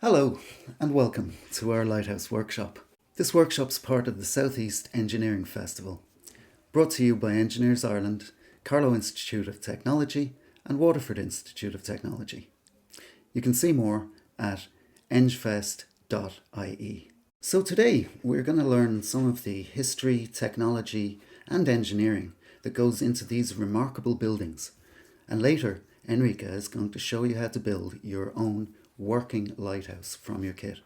Hello and welcome to our Lighthouse Workshop. This workshop's part of the Southeast Engineering Festival, brought to you by Engineers Ireland, Carlow Institute of Technology and Waterford Institute of Technology. You can see more at engfest.ie. So today we're going to learn some of the history, technology and engineering that goes into these remarkable buildings. And later, Enrica is going to show you how to build your own working lighthouse from your kit.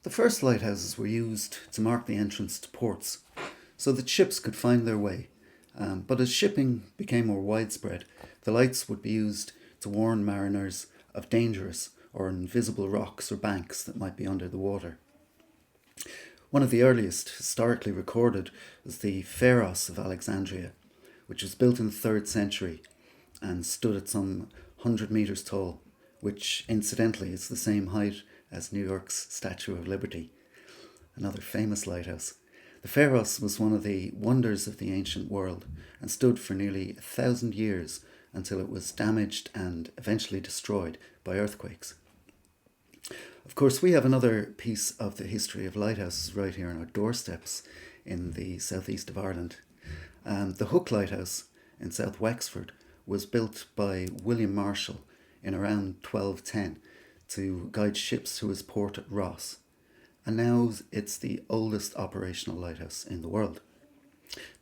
The first lighthouses were used to mark the entrance to ports so that ships could find their way. But as shipping became more widespread, the lights would be used to warn mariners of dangerous or invisible rocks or banks that might be under the water. One of the earliest historically recorded was the Pharos of Alexandria, which was built in the 3rd century and stood at some 100 metres tall, which incidentally is the same height as New York's Statue of Liberty, another famous lighthouse. The Pharos was one of the wonders of the ancient world and stood for nearly 1,000 years until it was damaged and eventually destroyed by earthquakes. Of course, we have another piece of the history of lighthouses right here on our doorsteps in the southeast of Ireland. The Hook Lighthouse in South Wexford was built by William Marshall in around 1210 to guide ships to his port at Ross, and now it's the oldest operational lighthouse in the world.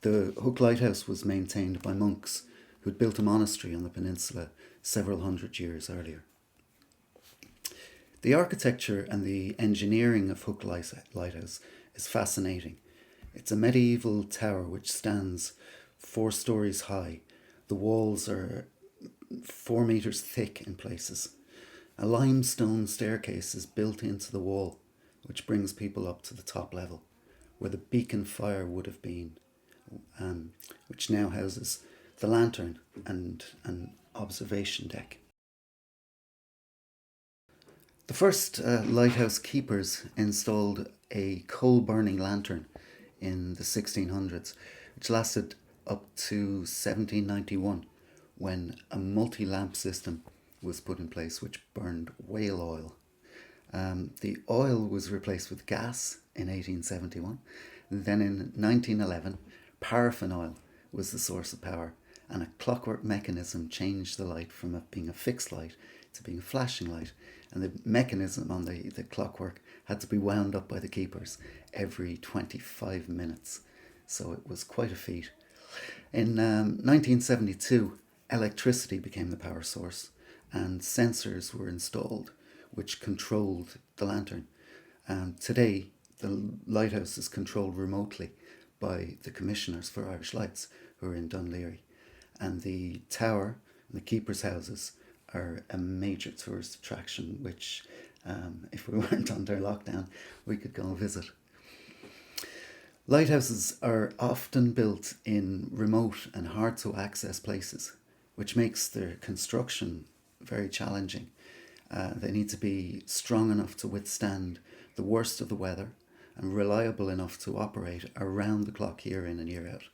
The Hook Lighthouse was maintained by monks who'd built a monastery on the peninsula several hundred years earlier. The architecture and the engineering of Hook Lighthouse is fascinating. It's a medieval tower which stands 4 stories high. The walls are 4 metres thick in places. A limestone staircase is built into the wall, which brings people up to the top level, where the beacon fire would have been, which now houses the lantern and an observation deck. The first lighthouse keepers installed a coal-burning lantern in the 1600s, which lasted up to 1791, when a multi-lamp system was put in place which burned whale oil. The oil was replaced with gas in 1871. Then in 1911, paraffin oil was the source of power, and a clockwork mechanism changed the light from being a fixed light to being a flashing light. And the mechanism on the clockwork had to be wound up by the keepers every 25 minutes. So it was quite a feat. In 1972, electricity became the power source and sensors were installed which controlled the lantern. Today, the lighthouse is controlled remotely by the commissioners for Irish Lights, who are in Dunleary. And the tower and the keepers' houses are a major tourist attraction, which, if we weren't under lockdown, we could go and visit. Lighthouses are often built in remote and hard to access places, which makes their construction very challenging. They need to be strong enough to withstand the worst of the weather and reliable enough to operate around the clock year in and year out.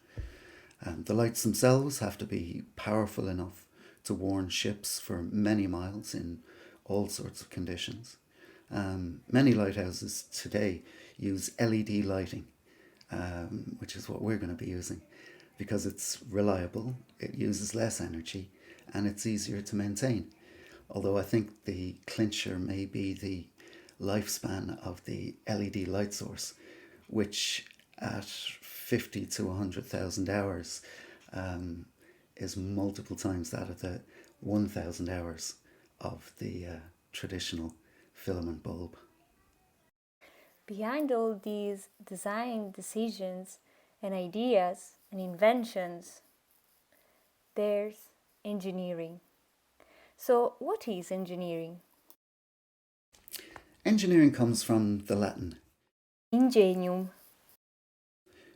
The lights themselves have to be powerful enough to warn ships for many miles in all sorts of conditions. Many lighthouses today use LED lighting, which is what we're going to be using, because it's reliable, it uses less energy, and it's easier to maintain. Although I think the clincher may be the lifespan of the LED light source, which at 50 to 100,000 hours is multiple times that of the 1,000 hours of the traditional filament bulb. Behind all these design decisions and ideas and inventions, there's engineering. So, what is engineering? Engineering comes from the Latin Ingenium,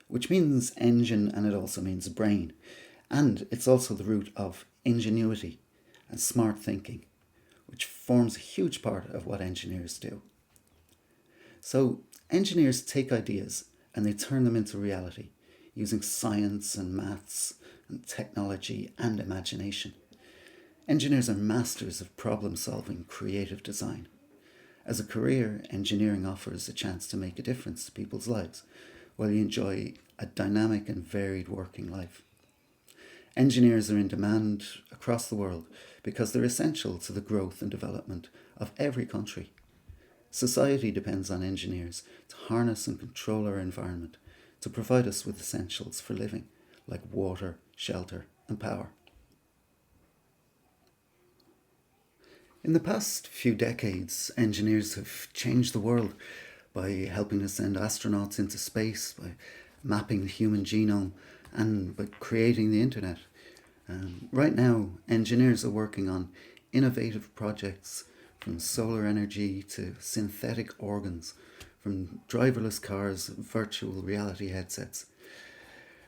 which means engine, and it also means brain. And it's also the root of ingenuity and smart thinking, which forms a huge part of what engineers do. So engineers take ideas and they turn them into reality using science and maths and technology and imagination. Engineers are masters of problem-solving, creative design. As a career, engineering offers a chance to make a difference to people's lives, while you enjoy a dynamic and varied working life. Engineers are in demand across the world because they're essential to the growth and development of every country. Society depends on engineers to harness and control our environment, to provide us with essentials for living, like water, shelter, and power. In the past few decades, engineers have changed the world by helping to send astronauts into space, by mapping the human genome, and by creating the internet. Right now, engineers are working on innovative projects from solar energy to synthetic organs, from driverless cars, virtual reality headsets.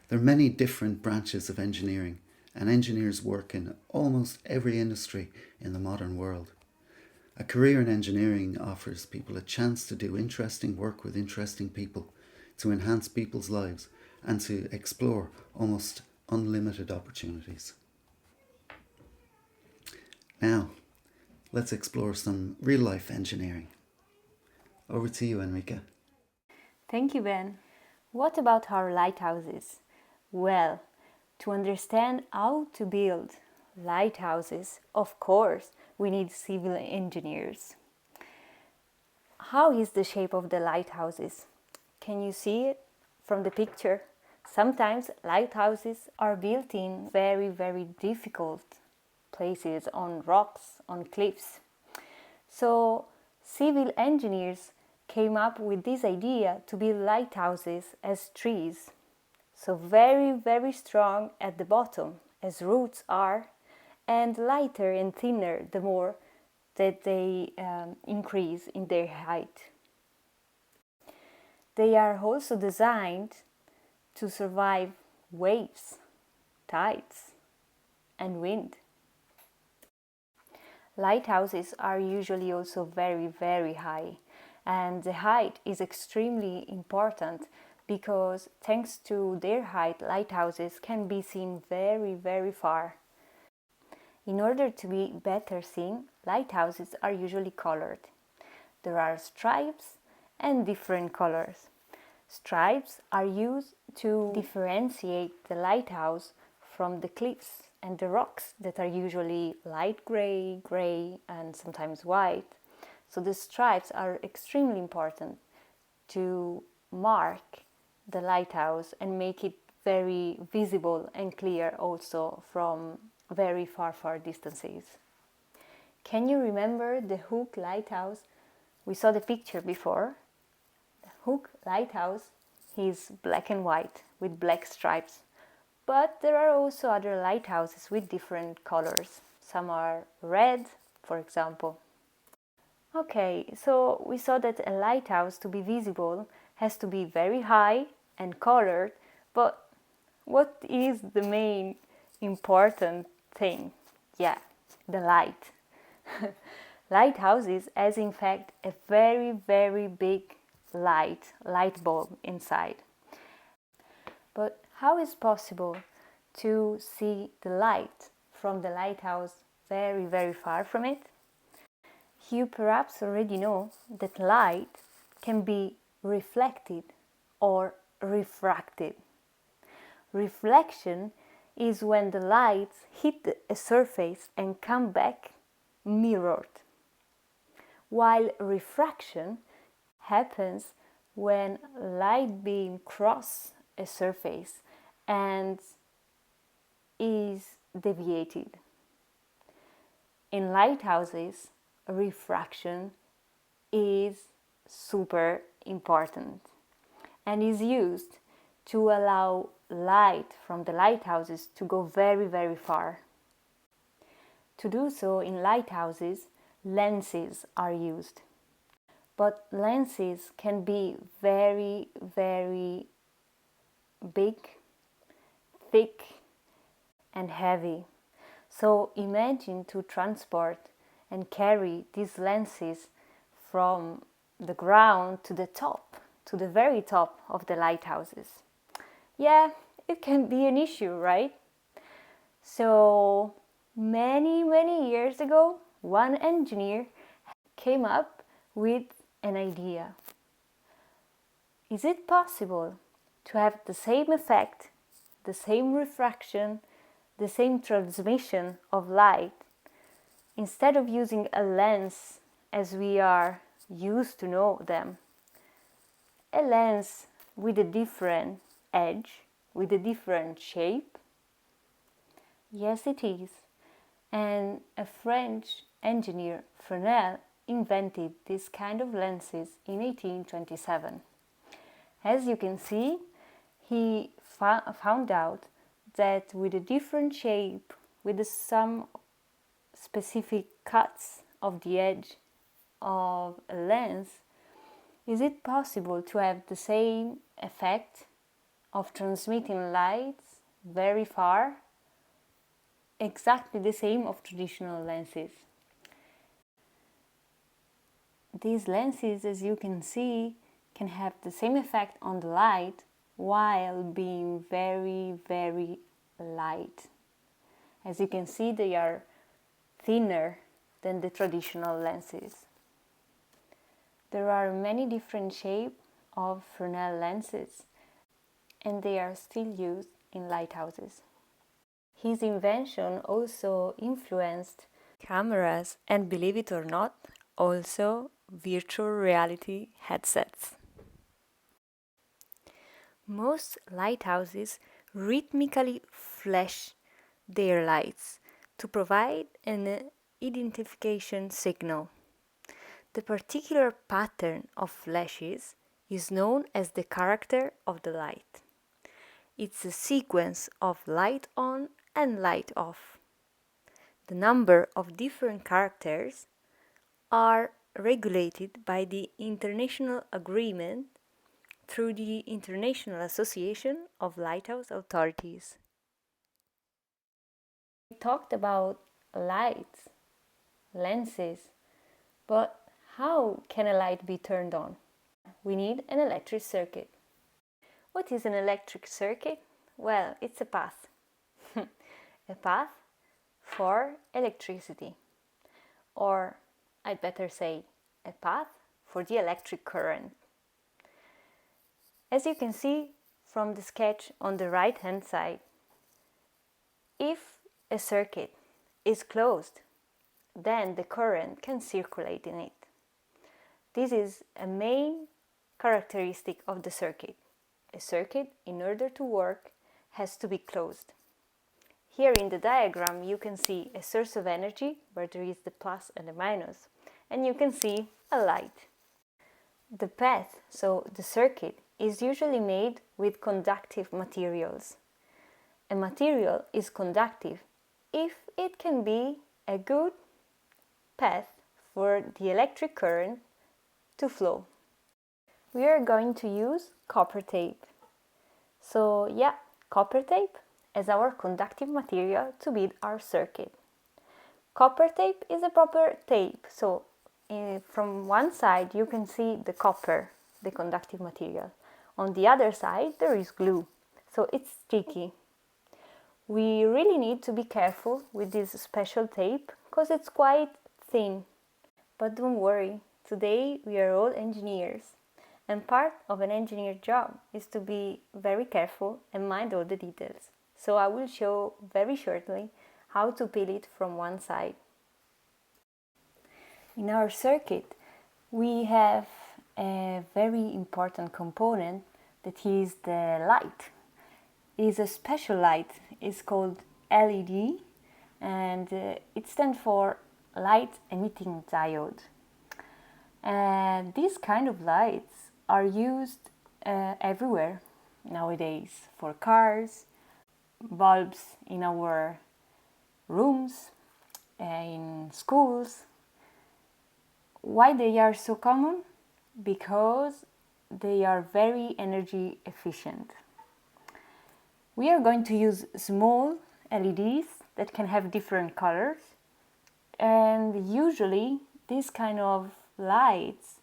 There are many different branches of engineering, and engineers work in almost every industry in the modern world. A career in engineering offers people a chance to do interesting work with interesting people, to enhance people's lives, and to explore almost unlimited opportunities. Now, let's explore some real-life engineering. Over to you, Enrique. Thank you, Ben. What about our lighthouses? Well, to understand how to build lighthouses, of course, we need civil engineers. How is the shape of the lighthouses? Can you see it from the picture? Sometimes lighthouses are built in very, very difficult places, on rocks, on cliffs. So civil engineers came up with this idea to build lighthouses as trees. So very, very strong at the bottom, as roots are, and lighter and thinner the more that they increase in their height. They are also designed to survive waves, tides, and wind. Lighthouses are usually also very, very high, and the height is extremely important because thanks to their height, lighthouses can be seen very, very far. In order to be better seen, lighthouses are usually colored. There are stripes and different colors. Stripes are used to differentiate the lighthouse from the cliffs and the rocks that are usually light gray, gray, and sometimes white. So the stripes are extremely important to mark the lighthouse and make it very visible and clear also from very far, far distances. Can you remember the Hook Lighthouse? We saw the picture before. The Hook Lighthouse is black and white with black stripes. But there are also other lighthouses with different colors. Some are red, for example. Okay, so we saw that a lighthouse, to be visible, has to be very high and colored, but what is the main important thing? Yeah, the light. Lighthouses has in fact a very, very big light bulb inside. But how is possible to see the light from the lighthouse very, very far from it? You perhaps already know that light can be reflected or refracted. Reflection is when the lights hit a surface and come back mirrored, while refraction happens when light beam cross a surface and is deviated. In lighthouses, refraction is super important and is used to allow light from the lighthouses to go very, very far. To do so in lighthouses, lenses are used. But lenses can be very, very big, thick, and heavy. So imagine to transport and carry these lenses from the ground to the top, to the very top of the lighthouses. Yeah, it can be an issue, right? So Many years ago, one engineer came up with an idea. Is it possible to have the same effect, the same refraction, the same transmission of light, instead of using a lens as we are used to know them? A lens with a different edge, with a different shape? Yes, it is. And a French engineer, Fresnel, invented this kind of lenses in 1827. As you can see, he found out that with a different shape, with some specific cuts of the edge of a lens, is it possible to have the same effect of transmitting lights very far? Exactly the same of traditional lenses. These lenses, as you can see, can have the same effect on the light while being very light. As you can see, they are thinner than the traditional lenses. There are many different shapes of Fresnel lenses, and they are still used in lighthouses. His invention also influenced cameras and, believe it or not, also virtual reality headsets. Most lighthouses rhythmically flash their lights to provide an identification signal. The particular pattern of flashes is known as the character of the light. It's a sequence of light on and light off. The number of different characters are regulated by the international agreement through the International Association of Lighthouse Authorities. We talked about lights, lenses, but how can a light be turned on? We need an electric circuit. What is an electric circuit? Well, it's a path. A path for electricity. Or I'd better say, a path for the electric current. As you can see from the sketch on the right hand side, if a circuit is closed, then the current can circulate in it. This is a main characteristic of the circuit. A circuit, in order to work, has to be closed. Here in the diagram you can see a source of energy where there is the plus and the minus, and you can see a light. The path, so the circuit, is usually made with conductive materials. A material is conductive if it can be a good path for the electric current to flow. We are going to use copper tape. So yeah, copper tape as our conductive material to build our circuit. Copper tape is a proper tape, so from one side you can see the copper, the conductive material. On the other side there is glue, so it's sticky. We really need to be careful with this special tape because it's quite thin. But don't worry, today we are all engineers, and part of an engineer job is to be very careful and mind all the details. So I will show very shortly how to peel it from one side. In our circuit we have a very important component that is the light. It is a special light, it's called LED, and it stands for light emitting diode. And these kind of lights are used everywhere nowadays for cars, bulbs in our rooms, in schools. Why they are so common? Because they are very energy efficient. We are going to use small LEDs that can have different colors, and usually these kind of lights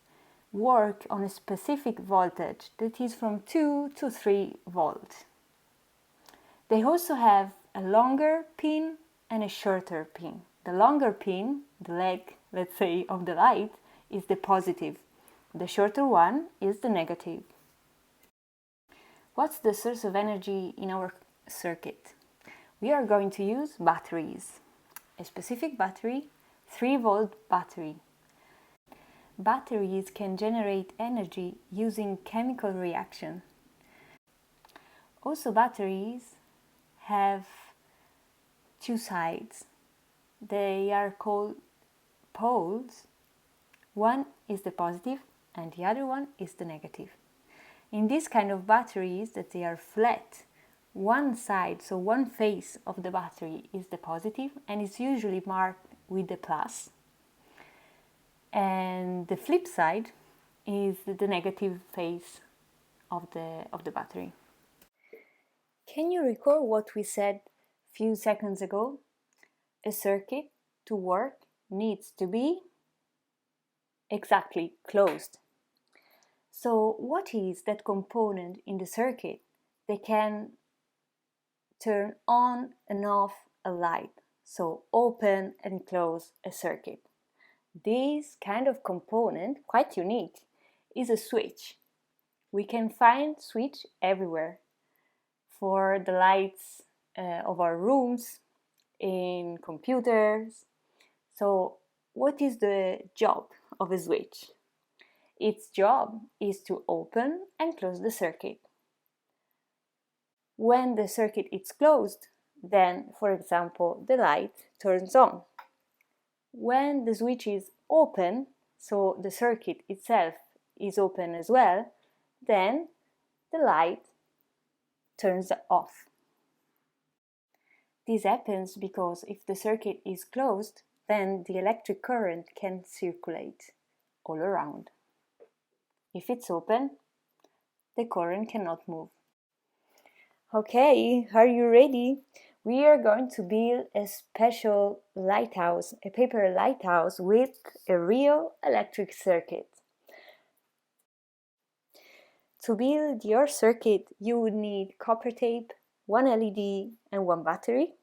work on a specific voltage that is from 2 to 3 volts. They also have a longer pin and a shorter pin. The longer pin, the leg, let's say, of the light, is the positive. The shorter one is the negative. What's the source of energy in our circuit? We are going to use batteries. A specific battery, 3-volt battery. Batteries can generate energy using chemical reaction. Also, batteries have two sides. They are called poles. One is the positive and the other one is the negative. In this kind of batteries that they are flat, one side, so one face of the battery is the positive and is usually marked with the plus. And the flip side is the negative face of the battery. Can you recall what we said a few seconds ago? A circuit to work needs to be exactly closed. So what is that component in the circuit that can turn on and off a light? So open and close a circuit. This kind of component, quite unique, is a switch. We can find switch everywhere for the lights of our rooms, in computers. So what is the job of a switch? Its job is to open and close the circuit. When the circuit is closed, then, for example, the light turns on. When the switch is open, so the circuit itself is open as well, then the light turns off. This happens because if the circuit is closed, then the electric current can circulate all around. If it's open, the current cannot move. Okay, are you ready? We are going to build a special lighthouse, a paper lighthouse with a real electric circuit. To build your circuit, you would need copper tape, one LED and one battery.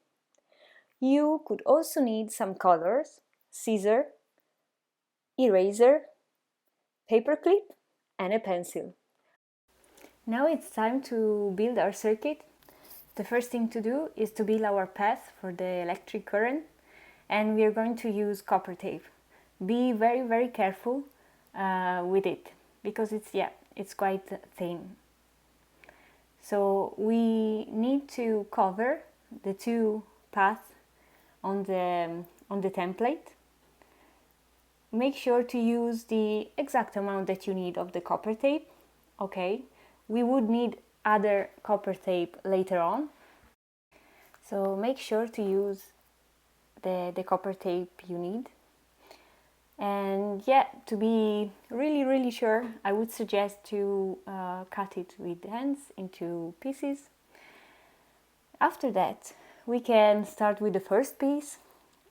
You could also need some colors, scissor, eraser, paperclip and a pencil. Now it's time to build our circuit. The first thing to do is to build our path for the electric current, and we are going to use copper tape. Be very careful with it because it's quite thin. So we need to cover the two paths on the template. Make sure to use the exact amount that you need of the copper tape. Okay, we would need other copper tape later on, so make sure to use the copper tape you need. And to be really sure, I would suggest to cut it with hands into pieces. After that, we can start with the first piece.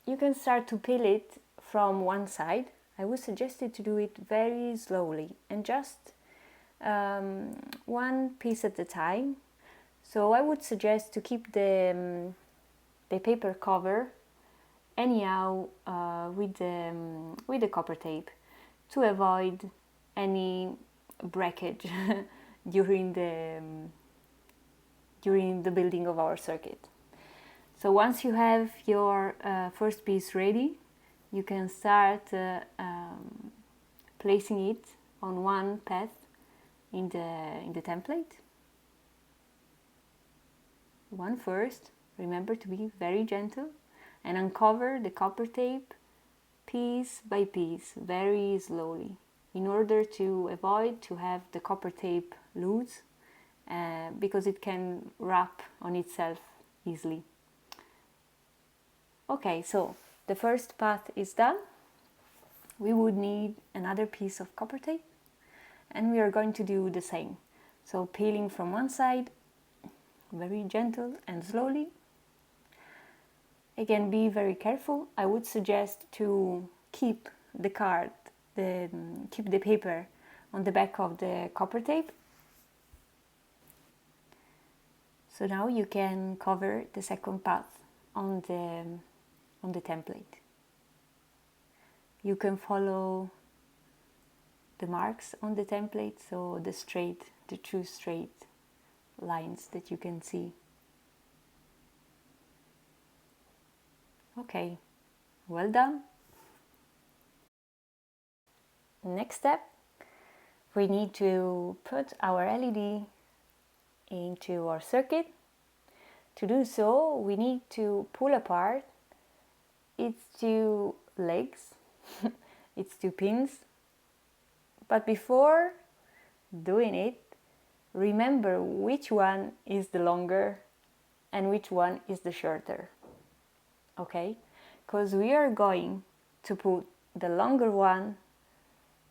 You can start to peel it from one side. I would suggest you to do it very slowly and just one piece at a time. So I would suggest to keep the paper cover anyhow with the copper tape to avoid any breakage during the building of our circuit. So once you have your first piece ready, you can start placing it on one path in the template. One first. Remember to be very gentle and uncover the copper tape piece by piece, very slowly, in order to avoid to have the copper tape loose, because it can wrap on itself easily. Okay, so the first path is done. We would need another piece of copper tape, and we are going to do the same. So peeling from one side, very gentle and slowly. Again, be very careful. I would suggest to keep the paper on the back of the copper tape. So now you can cover the second path on the template. You can follow the marks on the template, so the two straight lines that you can see. Okay, well done. Next step, we need to put our LED into our circuit. To do so, we need to pull apart its two legs, its two pins. But before doing it, remember which one is the longer and which one is the shorter. Okay? Because we are going to put the longer one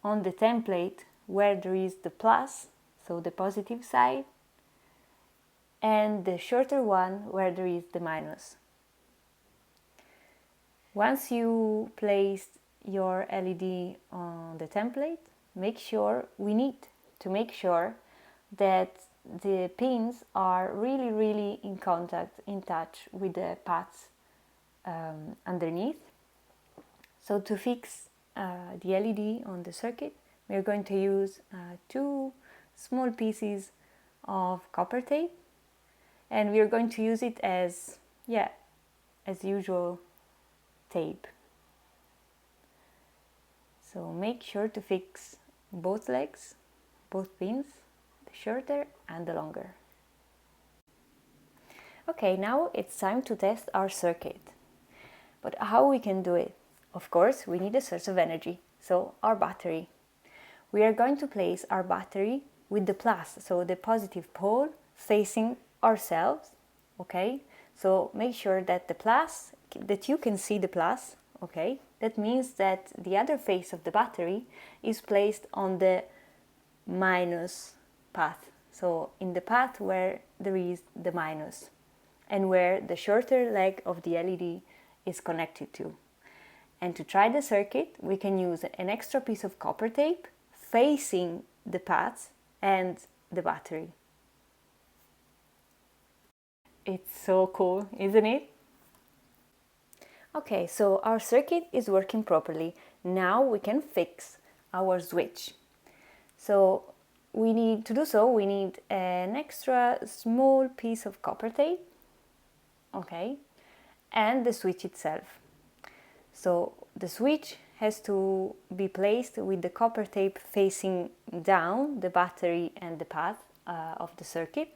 on the template where there is the plus, so the positive side, and the shorter one where there is the minus. Once you place your LED on the template, we need to make sure that the pins are really in contact, in touch with the pads underneath. So to fix the LED on the circuit, we are going to use two small pieces of copper tape, and we are going to use it as usual tape. So make sure to fix both legs, both pins, the shorter and the longer. Okay, now it's time to test our circuit. But how we can do it? Of course, we need a source of energy, so our battery. We are going to place our battery with the plus, so the positive pole facing ourselves, okay? So make sure that that you can see the plus, okay? That means that the other face of the battery is placed on the minus path, so in the path where there is the minus and where the shorter leg of the LED is connected to. And to try the circuit, we can use an extra piece of copper tape facing the pads and the battery. It's so cool, isn't it? Okay, so our circuit is working properly. Now we can fix our switch. So we need an extra small piece of copper tape, okay, and the switch itself. So the switch has to be placed with the copper tape facing down the battery and the path of the circuit.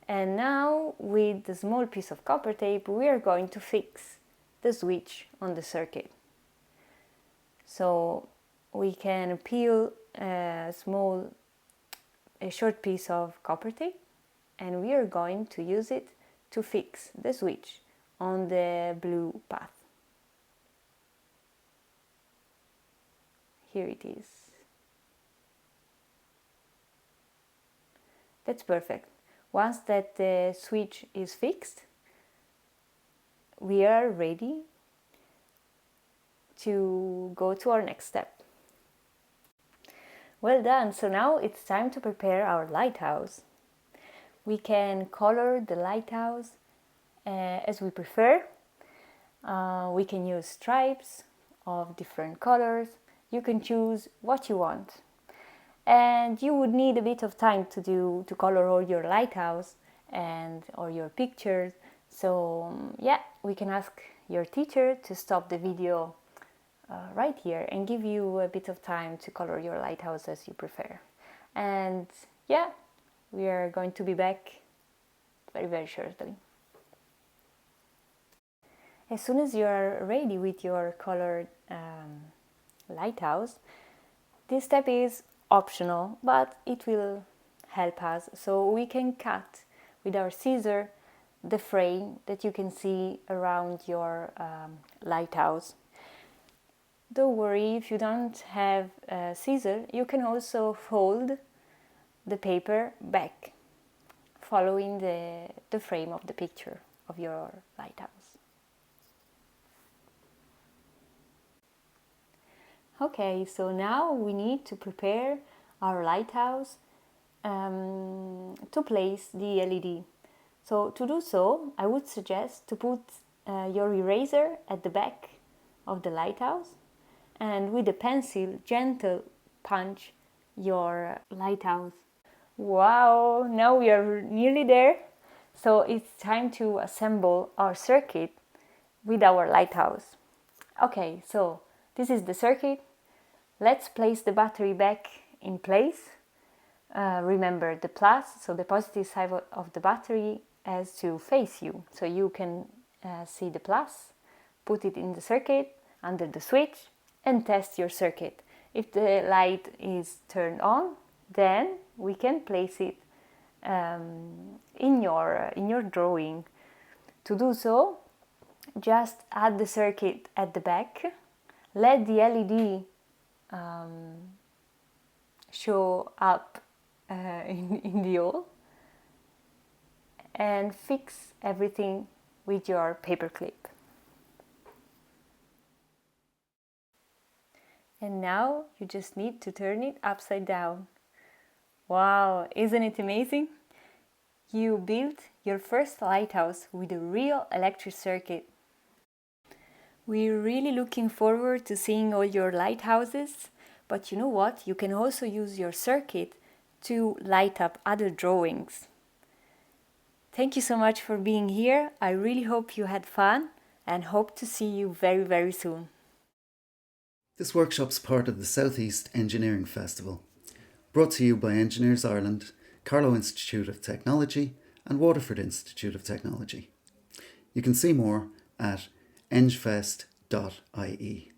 And now with the small piece of copper tape, we are going to fix the switch on the circuit. So we can peel a short piece of copper tape, and we are going to use it to fix the switch on the blue path. Here it is. That's perfect. Once that the switch is fixed, we are ready to go to our next step. Well done! So now it's time to prepare our lighthouse. We can color the lighthouse as we prefer. We can use stripes of different colors. You can choose what you want. And you would need a bit of time to color all your lighthouse or your pictures. So we can ask your teacher to stop the video right here and give you a bit of time to color your lighthouse as you prefer. And we are going to be back very shortly. As soon as you are ready with your colored lighthouse, this step is optional, but it will help us. So we can cut with our scissor the frame that you can see around your lighthouse. Don't worry if you don't have a scissor, you can also fold the paper back, following the frame of the picture of your lighthouse. Okay, so now we need to prepare our lighthouse to place the LED. So to do so, I would suggest to put your eraser at the back of the lighthouse and with a pencil gentle punch your lighthouse. Wow, now we are nearly there. So it's time to assemble our circuit with our lighthouse. Okay, so this is the circuit. Let's place the battery back in place. Remember the plus, so the positive side of the battery has to face you. So you can see the plus, put it in the circuit under the switch and test your circuit. If the light is turned on, then we can place it in your drawing. To do so, just add the circuit at the back, let the LED show up in the hole, and fix everything with your paper clip. And now you just need to turn it upside down. Wow, isn't it amazing? You built your first lighthouse with a real electric circuit. We're really looking forward to seeing all your lighthouses, but you know what? You can also use your circuit to light up other drawings. Thank you so much for being here. I really hope you had fun and hope to see you very, very soon. This workshop's part of the Southeast Engineering Festival, brought to you by Engineers Ireland, Carlow Institute of Technology and Waterford Institute of Technology. You can see more at engfest.ie.